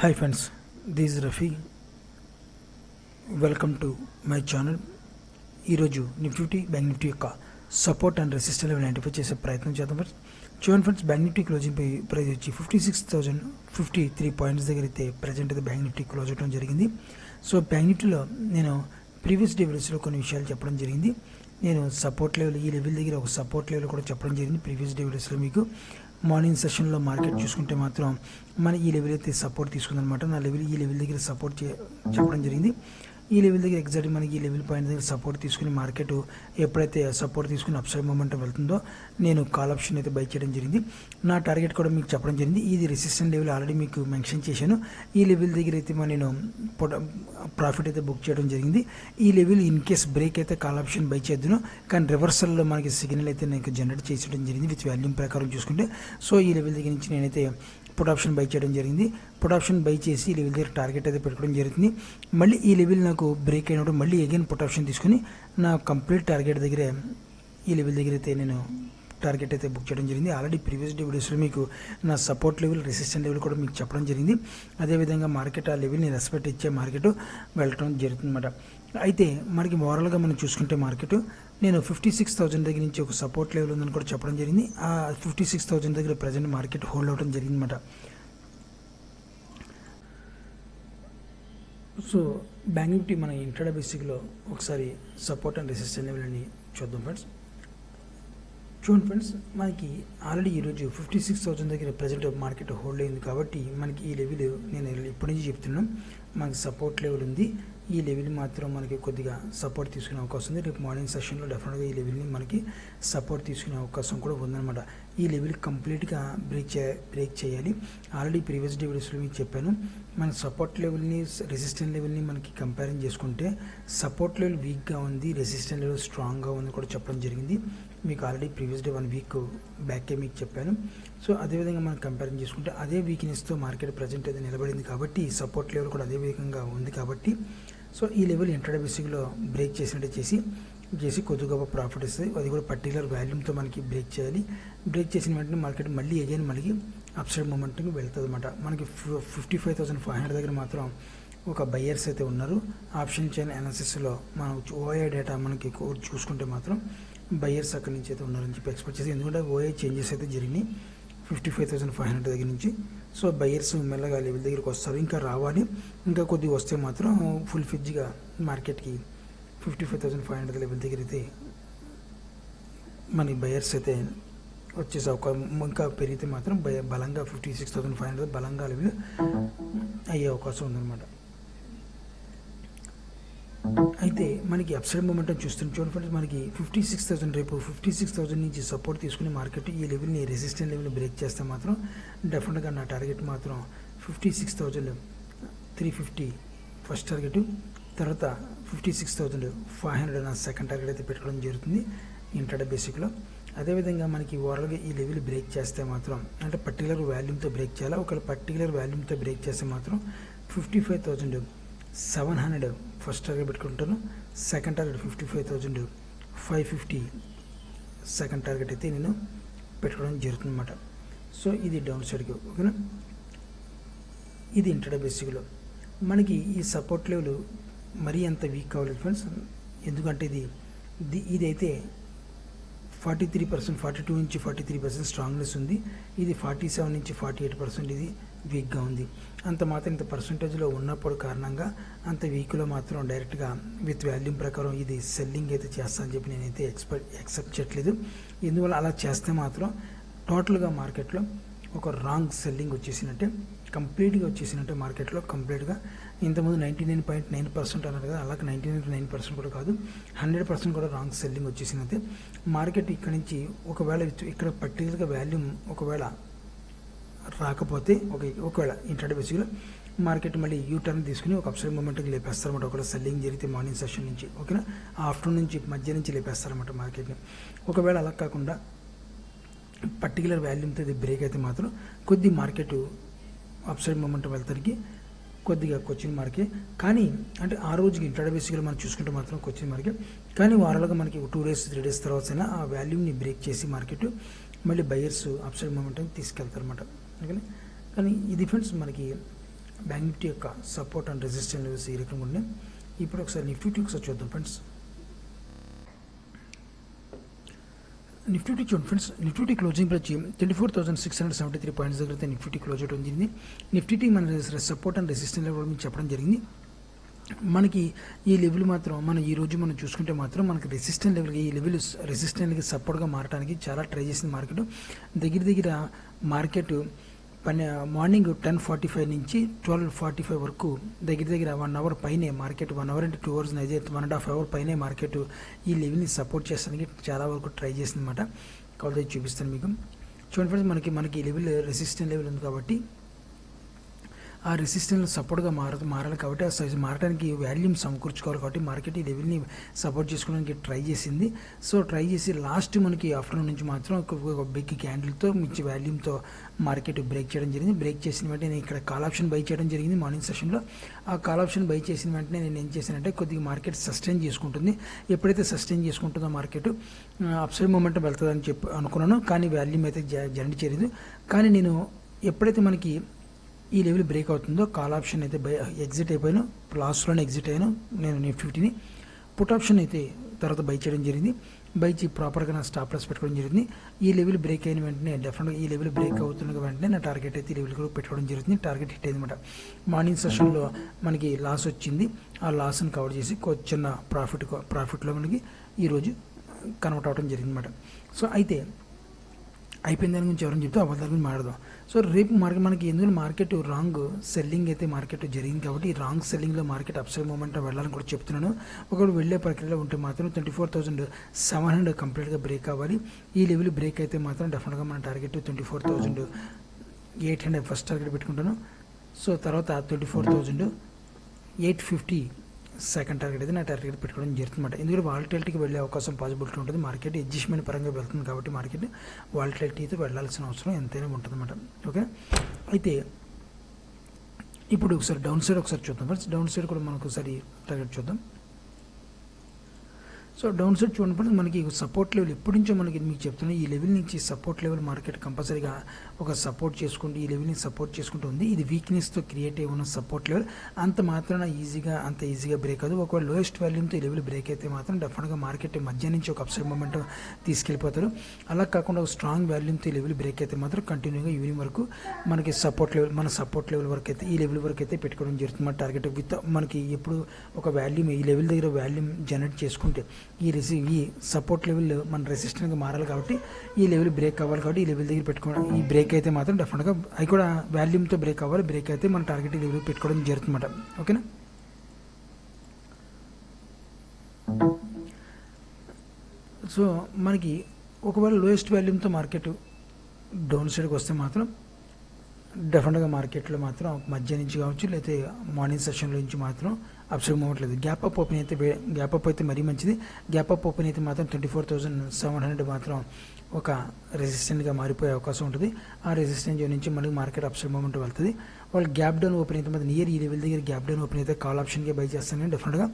Hi friends, this is Rafi. Welcome to my channel. ఈరోజు Nifty bank Nifty యొక్క support and resistance level identify చేసే ప్రయత్నం చేద్దాం friends. చూడండి friends, bank Nifty closing price వచ్చి 56,053 points దగ్గర అయితే ప్రజెంట్ అయితే బ్యాంక్ నిఫ్టీ క్లోజ్ అవడం జరిగింది. సో బ్యాంక్ నిఫ్టీలో నేను ప్రీవియస్ వీడియోస్లో కొన్ని విషయాలు చెప్పడం జరిగింది. నేను సపోర్ట్ లెవెల్ ఈ లెవెల్ దగ్గర ఒక సపోర్ట్ లెవెల్ కూడా చెప్పడం జరిగింది ప్రీవియస్ వీడియోస్లో. మీకు మార్నింగ్ సెషన్లో మార్కెట్ చూసుకుంటే మాత్రం మన ఈ లెవెల్ అయితే సపోర్ట్ తీసుకుందనమాట. నా లెవెల్ ఈ లెవెల్ దగ్గర సపోర్ట్ చెప్పడం జరిగింది. ఈ లెవెల్ దగ్గర ఎగ్జాక్ట్ మనకి ఈ లెవెల్ పాయింట్ దగ్గర సపోర్ట్ తీసుకుని మార్కెట్ ఎప్పుడైతే సపోర్ట్ తీసుకుని అప్సైడ్ మూమెంటం వెళ్తుందో నేను కాల్ ఆప్షన్ అయితే బై చేయడం జరిగింది. నా టార్గెట్ కూడా మీకు చెప్పడం జరిగింది. ఇది రెసిస్టెంట్ లెవెల్ ఆల్రెడీ మీకు మెన్షన్ చేశాను. ఈ లెవెల్ దగ్గర అయితే నేను ప్రాఫిట్ అయితే బుక్ చేయడం జరిగింది. ఈ లెవెల్ ఇన్ కేస్ బ్రేక్ అయితే కాల్ ఆప్షన్ బై చేద్దును, కానీ రివర్సల్లో మనకి సిగ్నల్ అయితే నాకు జనరేట్ చేసేయడం జరిగింది విత్ వాల్యూమ్ ప్రకారం చూసుకుంటే. సో ఈ లెవెల్ దగ్గర నుంచి నేనైతే పుట్ ఆప్షన్ బై చేయడం జరిగింది. పుట్ ఆప్షన్ బై చేసి ఈ లెవెల్ దగ్గర టార్గెట్ అయితే పెట్టుకోవడం జరుగుతుంది. మళ్ళీ ఈ లెవెల్ నాకు బ్రేక్ అయినప్పుడు మళ్ళీ అగైన్ పుట్ ఆప్షన్ తీసుకుని నా కంప్లీట్ టార్గెట్ దగ్గర ఈ లెవెల్ దగ్గర అయితే నేను టార్గెట్ అయితే బుక్ చేయడం జరిగింది. ఆల్రెడీ ప్రీవియస్ వీడియోస్లో మీకు నా సపోర్ట్ లెవెల్ రెసిస్టెంట్ లెవెల్ కూడా మీకు చెప్పడం జరిగింది. అదేవిధంగా మార్కెట్ ఆ లెవెల్ని రెస్పెక్ట్ ఇచ్చే మార్కెట్ వెళ్ళడం జరుగుతుందన్నమాట. అయితే మనకి ఓవరాల్గా మనం చూసుకుంటే మార్కెట్ నేను 56,000 దగ్గర నుంచి ఒక సపోర్ట్ లెవెల్ ఉందని కూడా చెప్పడం జరిగింది. ఆ 56,000 దగ్గర ప్రజెంట్ మార్కెట్ హోల్డ్ అవడం జరిగిందన్నమాట. సో బ్యాంక్ నిఫ్టీ మన ఇంట్రాడే బేసిక్లో ఒకసారి సపోర్ట్ అండ్ రెసిస్టెంట్ లెవెల్ అని చూద్దాం ఫ్రెండ్స్. చూడండి ఫ్రెండ్స్, మనకి ఆల్రెడీ ఈరోజు 56,000 దగ్గర ప్రజెంట్ మార్కెట్ హోల్డ్ అయింది కాబట్టి మనకి ఈ లెవెల్ నేను ఇప్పటి నుంచి చెప్తున్నాను మనకి సపోర్ట్ లెవెల్ ఉంది. ఈ లెవెల్ మాత్రం మనకి కొద్దిగా సపోర్ట్ తీసుకునే అవకాశం ఉంది. రేపు మార్నింగ్ సెషన్లో డెఫినెట్గా ఈ లెవెల్ని మనకి సపోర్ట్ తీసుకునే అవకాశం కూడా ఉందన్నమాట. ఈ లెవెల్ కంప్లీట్గా బ్రేక్ చేయాలి. ఆల్రెడీ ప్రీవియస్ వీడియోస్లో మీకు చెప్పాను, మన సపోర్ట్ లెవెల్ని రెసిస్టెంట్ లెవెల్ని మనకి కంపేరింగ్ చేసుకుంటే సపోర్ట్ లెవెల్ వీక్గా ఉంది, రెసిస్టెంట్ లెవెల్ స్ట్రాంగ్గా ఉంది కూడా చెప్పడం జరిగింది. మీకు ఆల్రెడీ ప్రీవియస్ డే 1 వీక్ బ్యాకే మీకు చెప్పాను. సో అదేవిధంగా మనం కంపేరింగ్ చేసుకుంటే అదే వీక్నెస్తో మార్కెట్ ప్రజెంట్ అయితే నిలబడింది కాబట్టి సపోర్ట్ లెవెల్ కూడా అదే విధంగా ఉంది కాబట్టి సో ఈ లెవెల్ ఇంట్రాడే బేసిక్లో బ్రేక్ చేసినట్టు చేసి కొద్దిగా ప్రాఫిట్ ఇస్తుంది. అది కూడా పర్టికులర్ వాల్యూమ్తో మనకి బ్రేక్ చేయాలి. బ్రేక్ చేసిన వెంటనే మార్కెట్ మళ్ళీ మళ్ళీ అప్సైడ్ మూమెంట్కి వెళ్తుంది అనమాట. మనకి 55,500 దగ్గర మాత్రం ఒక బయ్యర్స్ అయితే ఉన్నారు. ఆప్షన్ చైన్ అనాలిసిస్లో మనం ఓఐ డేటా మనకి చూసుకుంటే మాత్రం బయ్యర్స్ అక్కడి నుంచి అయితే ఉన్నారని చెప్పి ఎక్స్పెక్ట్ చేసి, ఎందుకంటే ఓఐ చేంజెస్ అయితే జరిగినాయి 55,500 దగ్గర నుంచి. సో బయ్యర్స్ మెల్లగా లెవెల్ దగ్గరికి వస్తారు, ఇంకా రావాలి. ఇంకా కొద్దిగా వస్తే మాత్రం ఫుల్ ఫిజ్గా మార్కెట్కి 55,500 లెవెల్ దగ్గర అయితే మన బయ్యర్స్ అయితే వచ్చేసే అవకాశం, ఇంకా పెరిగితే మాత్రం బలంగా 56,500 బలంగా లెవెల్ అయ్యే అవకాశం ఉందన్నమాట. అయితే మనకి అప్సైడ్ మూమెంటం చూడండి ఫ్రెండ్స్, మనకి 56,000 రేపు 56,000 నుంచి సపోర్ట్ తీసుకుని మార్కెట్ ఈ లెవెల్ని రెసిస్టెంట్ లెవెల్ని బ్రేక్ చేస్తే మాత్రం డెఫినెట్గా నా టార్గెట్ మాత్రం 56,350 ఫస్ట్ టార్గెట్, తర్వాత 56,500 నా సెకండ్ టార్గెట్ అయితే పెట్టుకోవడం జరుగుతుంది ఇంట్రాడే బేసిక్లో. అదేవిధంగా మనకి ఓవరాల్గా ఈ లెవెల్ బ్రేక్ చేస్తే మాత్రం అంటే పర్టికులర్ వాల్యూమ్తో బ్రేక్ చేయాలి. ఒకవేళ పర్టికులర్ వాల్యూమ్తో బ్రేక్ చేస్తే మాత్రం 55,700 ఫస్ట్ టార్గెట్ పెట్టుకుంటాను. సెకండ్ టార్గెట్ 55,550 సెకండ్ టార్గెట్ అయితే నేను పెట్టుకోవడం జరుగుతుంది అన్నమాట. సో ఇది డౌన్ సైడ్కి, ఓకేనా. ఇది ఇంట్రాడే బేసిక్లో మనకి ఈ సపోర్ట్ లెవెల్ మరీ అంత వీక్ కావాలి ఫ్రెండ్స్, ఎందుకంటే ఇదైతే 43%, 42 నుంచి 43% స్ట్రాంగ్నెస్ ఉంది. ఇది 47 నుంచి 48% ఇది వీక్గా ఉంది. అంత మాత్రం ఇంత పర్సంటేజ్లో ఉన్నప్పుడు కారణంగా అంత వీక్లో మాత్రం డైరెక్ట్గా విత్ వాల్యూమ్ ప్రకారం ఇది సెల్లింగ్ అయితే చేస్తానని చెప్పి నేనైతే యాక్సెప్ట్ చేయట్లేదు. ఎందువల్ల అలా చేస్తే మాత్రం టోటల్గా మార్కెట్లో ఒక రాంగ్ సెల్లింగ్ వచ్చేసినట్టే, కంప్లీట్గా వచ్చేసినట్టే మార్కెట్లో కంప్లీట్గా. ఇంతకుముందు 99.9% అన్నారు కదా, అలాగే 99% కూడా కాదు, 100% కూడా రాంగ్ సెల్లింగ్ వచ్చేసినట్టే. మార్కెట్ ఇక్కడ నుంచి ఒకవేళ ఇక్కడ పర్టికులర్గా వాల్యూమ్ ఒకవేళ రాకపోతే ఒకవేళ ఇంట్రాడే బేసిక్లో మార్కెట్ మళ్ళీ యూటర్న్ తీసుకుని ఒక అప్సైడ్ మూమెంట్కి లేపేస్తారన్నమాట. ఒకవేళ సెల్లింగ్ జరిగితే మార్నింగ్ సెషన్ నుంచి, ఓకేనా, ఆఫ్టర్నూన్ నుంచి మధ్య నుంచి లేపేస్తారన్నమాట మార్కెట్ని. ఒకవేళ అలా కాకుండా పర్టికులర్ వాల్యూమ్తో ఇది బ్రేక్ అయితే మాత్రం కొద్ది మార్కెట్ అప్సైడ్ మూమెంట్ వెళ్తానికి కొద్దిగా క్వశ్చన్ మార్కే. కానీ అంటే ఆ రోజుకి ఇంట్రాడే బేసిక్గా మనం చూసుకుంటే మాత్రం క్వశ్చన్ మార్కే. కానీ వారాలుగా మనకి 2 days 3 days తర్వాత అయినా ఆ వాల్యూమ్ని బ్రేక్ చేసి మార్కెట్ మళ్ళీ బయర్స్ అప్సైడ్ మూమెంట్ని తీసుకెళ్తారన్నమాట. ఓకే, కానీ ఇది ఫ్రెండ్స్ మనకి బ్యాంక్ నిఫ్టీ యొక్క సపోర్ట్ అండ్ రెసిస్టెన్స్ లెవెల్స్ ఈ రకంగా ఉన్నాయి. ఇప్పుడు ఒకసారి నిఫ్టీ ఒకసారి చూద్దాం ఫ్రెండ్స్. నిఫ్టీ చూడండి ఫ్రెండ్స్, నిఫ్టీ క్లోజింగ్ వచ్చి 24,673 పాయింట్స్ దగ్గర అయితే నిఫ్టీ క్లోజ్ అవడం జరిగింది. నిఫ్టీ మన సపోర్ట్ అండ్ రెసిస్టెన్స్ లెవెల్ మీకు చెప్పడం జరిగింది. మనకి ఈ లెవెల్ మాత్రం ఈరోజు మనం చూసుకుంటే మాత్రం మనకి రెసిస్టెంట్ లెవెల్కి ఈ లెవెల్ రెసిస్టెంట్కి సపోర్ట్గా మారడానికి చాలా ట్రై చేసింది మార్కెట్. దగ్గర మార్కెట్ మార్నింగ్ 10:45 నుంచి 12:45 వరకు దగ్గర 1 అవర్ పైనే మార్కెట్, 1 అవర్ అంటే 2 అవర్స్ అయితే 1.5 అవర్ పైనే మార్కెట్ ఈ లెవెల్ని సపోర్ట్ చేస్తానికి చాలా వరకు ట్రై చేసింది అనమాట. కాబట్టి చూపిస్తాను మీకు. చూడండి ఫ్రెండ్స్, మనకి ఈ లెవెల్ రెసిస్టెంట్ లెవెల్ ఉంది కాబట్టి ఆ రెసిస్టెన్స్ సపోర్ట్గా మారాలి కాబట్టి ఆ సైజు మారడానికి వాల్యూమ్ సమకూర్చుకోవాలి కాబట్టి మార్కెట్ ఈ లెవెల్ని సపోర్ట్ చేసుకోవడానికి ట్రై చేసింది. సో ట్రై చేసి లాస్ట్ మనకి ఆఫ్టర్నూన్ నుంచి మాత్రం ఒక బిగ్ క్యాండిల్తో మంచి వాల్యూమ్తో మార్కెట్ బ్రేక్ చేయడం జరిగింది. బ్రేక్ చేసిన వెంటనే నేను ఇక్కడ కాల్ ఆప్షన్ బై చేయడం జరిగింది మార్నింగ్ సెషన్లో. ఆ కాల్ ఆప్షన్ బై చేసిన వెంటనే నేను ఏం చేశానంటే కొద్దిగా మార్కెట్ సస్టైన్ చేసుకుంటుంది. ఎప్పుడైతే సస్టైన్ చేసుకుంటుందో మార్కెట్ అప్సైడ్ మూమెంట్ వెళ్తుందని చెప్పి అనుకున్నాను, కానీ వాల్యూమ్ అయితే జనరేట్ చేయలేదు. కానీ నేను ఎప్పుడైతే మనకి ఈ లెవెల్ బ్రేక్ అవుతుందో కాల్ ఆప్షన్ అయితే ఎగ్జిట్ అయిపోయాను, లాస్ట్లోనే ఎగ్జిట్ అయ్యాను నేను నిఫ్టీని. పుట్ ఆప్షన్ అయితే తర్వాత బై చేయడం జరిగింది. బై చేసి ప్రాపర్గా నా స్టాప్ లాస్ పెట్టుకోవడం జరిగింది. ఈ లెవెల్ బ్రేక్ అయిన వెంటనే డెఫినెట్గా ఈ లెవెల్ బ్రేక్ అవుతున్న వెంటనే నా టార్గెట్ అయితే ఈ లెవెల్ కూడా పెట్టుకోవడం జరుగుతుంది. టార్గెట్ హిట్ అయింది అనమాట. మార్నింగ్ సెషన్లో మనకి లాస్ వచ్చింది. ఆ లాస్ని కవర్ చేసి చిన్న ప్రాఫిట్లో మనకి ఈరోజు కన్వర్ట్ అవ్వడం జరిగింది అనమాట. సో అయితే అయిపోయిన దాని గురించి ఎవరైనా చెప్తే అవ్వదాని గురించి మాట్లాడదాం. సో రేపు మనకి ఎందుకు మార్కెట్ రాంగ్ సెల్లింగ్ అయితే మార్కెట్ జరిగింది కాబట్టి ఈ రాంగ్ సెల్లింగ్లో మార్కెట్ అప్సైడ్ మూమెంట్ వెళ్ళాలని కూడా చెప్తున్నాను. ఒకవేళ వెళ్ళే ప్రక్రియలో ఉంటే మాత్రం 24,700 కంప్లీట్గా బ్రేక్ అవ్వాలి. ఈ లెవెల్ బ్రేక్ అయితే మాత్రం డెఫినెట్గా మన టార్గెట్ 24,800 ఫస్ట్ టార్గెట్ పెట్టుకుంటాను. సో తర్వాత 24,850 సెకండ్ టార్గెట్ అయితే నా టార్గెట్ పెట్టుకోవడం జరుగుతుందన్నమాట. ఎందుకంటే వాలటిలిటీకి వెళ్ళే అవకాశం పాసిబిలిటీ ఉంటుంది. మార్కెట్ అడ్జస్ట్మెంట్ పరంగా వెళ్తుంది కాబట్టి మార్కెట్ వాలటిలిటీతో వెళ్ళాల్సిన అవసరం ఎంతైనా ఉంటుందన్నమాట. ఓకే, అయితే ఇప్పుడు ఒకసారి డౌన్ సైడ్ చూద్దాం ఫ్రెండ్స్. డౌన్ సైడ్ కూడా మనకు ఒకసారి టార్గెట్ చూద్దాం. సో డౌన్ సైడ్ చూడండి మనకి సపోర్ట్ లెవెల్ ఎప్పటి నుంచో మనకి మీకు చెప్తున్నా ఈ లెవెల్ నుంచి సపోర్ట్ లెవెల్ మార్కెట్ కంపల్సరీగా ఒక సపోర్ట్ చేసుకుంటూ ఈ లెవెల్ని సపోర్ట్ చేసుకుంటూ ఉంది. ఇది వీక్నెస్తో క్రియేట్ అయి ఉన్న సపోర్ట్ లెవెల్ అంత మాత్రాన అంత ఈజీగా బ్రేక్ అవ్వదు. ఒకవేళ లోయెస్ట్ వాల్యూమ్తో ఈ లెవెల్ బ్రేక్ అయితే మాత్రం డెఫినెట్గా మార్కెట్ మధ్య నుంచి ఒక అప్సైడ్ మూమెంట్ తీసుకెళ్ళిపోతారు. అలా కాకుండా ఒక స్ట్రాంగ్ వాల్యూమ్తో ఈ లెవెల్ బ్రేక్ అయితే మాత్రం కంటిన్యూగా ఈవినింగ్ వరకు మనకి సపోర్ట్ లెవెల్ వరకు అయితే ఈ లెవెల్ వరకు అయితే పెట్టుకోవడం జరుగుతుంది. టార్గెట్ విత్ మనకి ఎప్పుడు ఒక వాల్యూమ్ ఈ లెవెల్ దగ్గర వాల్యూమ్ జనరేట్ చేసుకుంటే ఈ సపోర్ట్ లెవెల్ మన రెసిస్టెంట్గా మారాలి కాబట్టి ఈ లెవెల్ బ్రేక్ అవ్వాలి కాబట్టి ఈ లెవెల్ దగ్గర పెట్టుకోవడం ఈ బ్రేక్ అయితే మాత్రం డెఫినెట్గా అవి కూడా వాల్యూమ్తో బ్రేక్ అవ్వాలి. బ్రేక్ అయితే మన టార్గెట్ ఈ లెవెల్ పెట్టుకోవడం జరుగుతుందన్నమాట. ఓకేనా, సో మనకి ఒకవేళ లోయెస్ట్ వాల్యూమ్తో మార్కెట్ డౌన్ సైడ్కి వస్తే మాత్రం డెఫినెట్గా మార్కెట్లో మాత్రం మధ్య నుంచి కావచ్చు లేకపోతే మార్నింగ్ సెషన్లో నుంచి మాత్రం అప్సైడ్ మూమెంట్ లేదు. గ్యాప్ అప్ అయితే మరీ మంచిది. గ్యాప్ అప్ ఓపెన్ అయితే మాత్రం 24,700 మాత్రం ఒక రెసిస్టెంట్గా మారిపోయే అవకాశం ఉంటుంది. ఆ రెసిస్టెంట్ నుంచి మనకి మార్కెట్ అప్సైడ్ మూమెంట్ వెళ్తుంది. వాళ్ళు గ్యాప్ డౌన్ ఓపెన్ అయితే మాత్రం నియర్ ఈ లెవెల్ దగ్గర గ్యాప్ డౌన్ ఓపెన్ అయితే కాల్ ఆప్షన్గా బై చేస్తాను డెఫినెట్గా.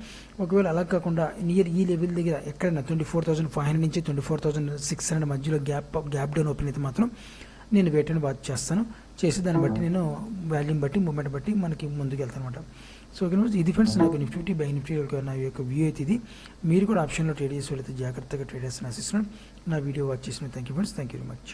ఒకవేళ అలా కాకుండా నియర్ ఈ లెవెల్ దగ్గర ఎక్కడైనా 24,500 నుంచి 24,600 మధ్యలో గ్యాప్ డౌన్ ఓపెన్ అయితే మాత్రం నేను వెయిట్ అండ్ వాచ్ చేసి దాన్ని బట్టి నేను వాల్యూమ్ బట్టి మూమెంట్ బట్టి మనకి ముందుకు వెళ్తాను అనమాట. సో ఇది ఫ్రెండ్స్ నాకు నిఫ్టీ బై నిఫ్టీ నా యొక్క వ్యూ అయితే ఇది. మీరు కూడా ఆప్షన్లో ట్రేడ్ చేసి వెళ్తే జాగ్రత్తగా ట్రేడ్ చేస్తాను ఆశిస్తున్నాను. నా వీడియో వాచ్ చేసిన thank you friends, thank you very much.